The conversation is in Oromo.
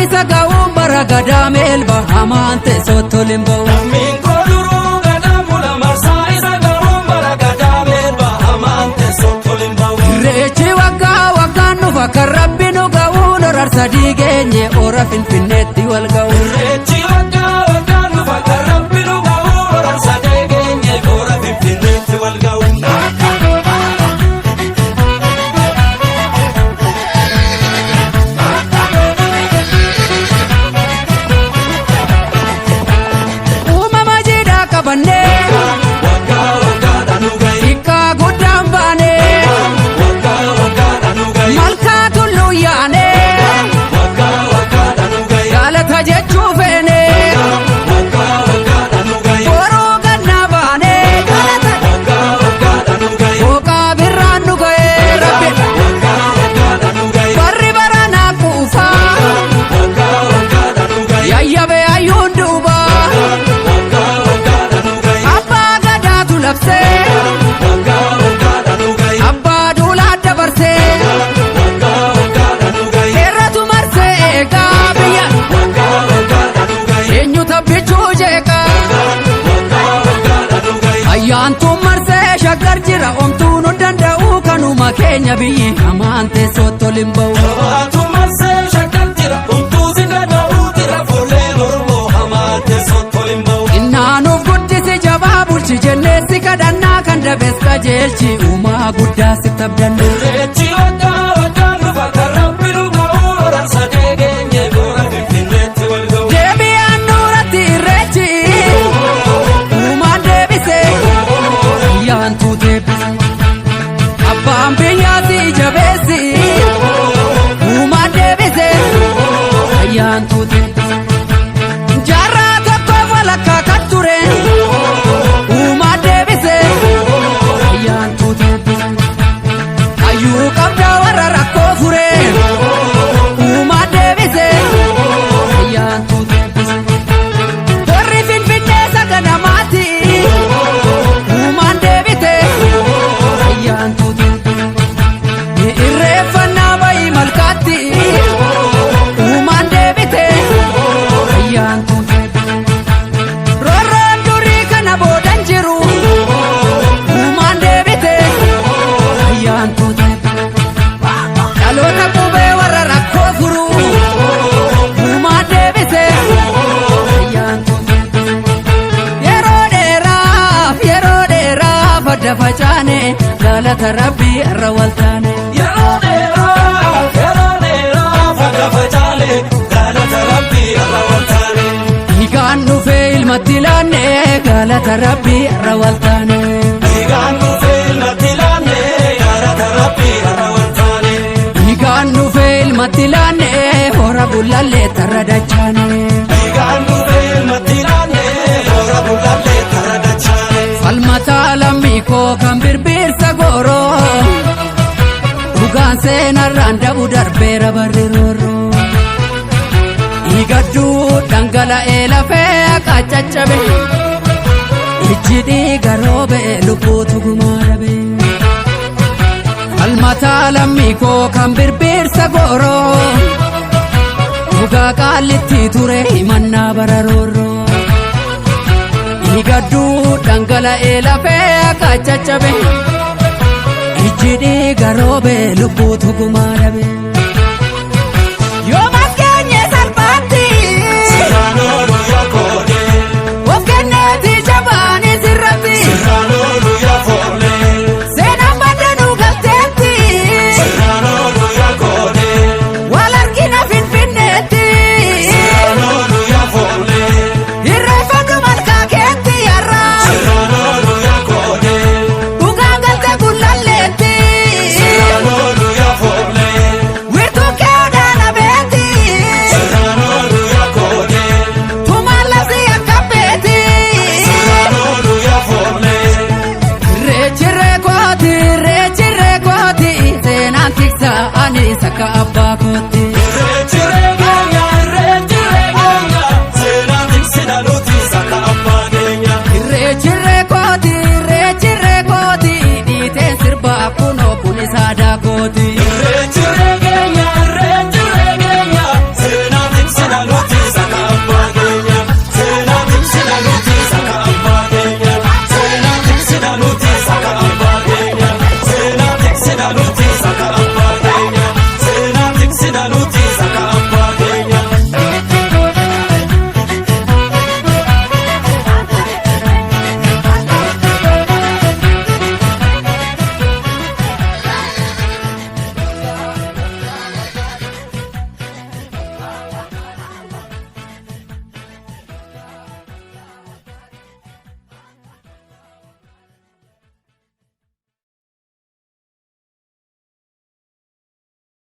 isa ga'uun bara gadaa meelba amaante sottoliin ba'u. Lammiin koo duruu gadaa mula marsaa isa ga'uun bara gadaa meelba amaante sottoliin ba'u. Irreechi waggaa waggaan dhufa kan rabbi nu ga'uun orarsa diigeenye ora finfinneetti wal ga'u. Irreechi waggaa waggaan dhufa kan rabbi nu ga'uun orarsa diigeenye ora finfinneetti wal ga'u. Ayyaantuun marsee shaggar jira omtuu nu danda'u kanuma keenya biyyi amaante sottoliin ba'u. Ayyaantuun marsee shaggar jira omtuu si danda'u jira fuullee Oromoo amaante sottoliin ba'u. Innaanuuf guddisi jabaa bulchi jennee si kadhannaa kan dabees qajeelchi uumaa guddaa si tabdannu. Irreechi waggaa waggaan dhufa kan rabbi nu ga'u orarsa diigeenye ora finfinneetti wal ga'u. Deebi'aan nuuratti irreechi uumaan deebisee. Ayyaantuu deebise abbaan biyyaasi jabeessi uumaan deebise. Ayyaantuu deebise jaarraa tokkoof walakkaa kan ture uumaan deebise. Ayyaantuu deebise hayyuu qabdaa warra rakkoo fure uumaan deebise. Ayyaantuu deebise warri finfinnee saganamaati. Irreeffannaa bayi malkaatti uumaan deebite. Ayyaantuu deebite roorroon durii kana boodan jiru uumaan deebite. Ayyaantuu deebite dhaloota qubee warra rakkoo furu uumaan deebite. Ayyaantuu deebite yeroo dheeraaf adda facaane galata rabbii irra waltaane. Yeroo dheeraaf adda facaane galata rabbii irra waltaane. Hiikaan dhufee ilmatti laanne galata rabbii irra waltaane. Hiikaan dhufee ilmatti laanne galata rabbii irra waltaane. Hiikaan dhufee ilmatti laanne hora bullallee tarra dachaane. Hiikaan dhufee ilmatti laanne hora bullallee tarra dachaane. Falmataa lammii koo kan birbirsa gooroo dhugaan seenarraan dhabu darbeera barri roorroo. Dhiigadduu dhangala'ee lafee akka caccabe ijji dhiiga roobee lubbuutu gumaa dhabe. Falmataa lammii koo kan birbirsa gooroo dhugaa qaallitti ture himannaa bara roorroo. Dhiigadduu dhangala'ee lafee akka caccabe ijji dhiiga roobee lubbuutu gumaa dhabe.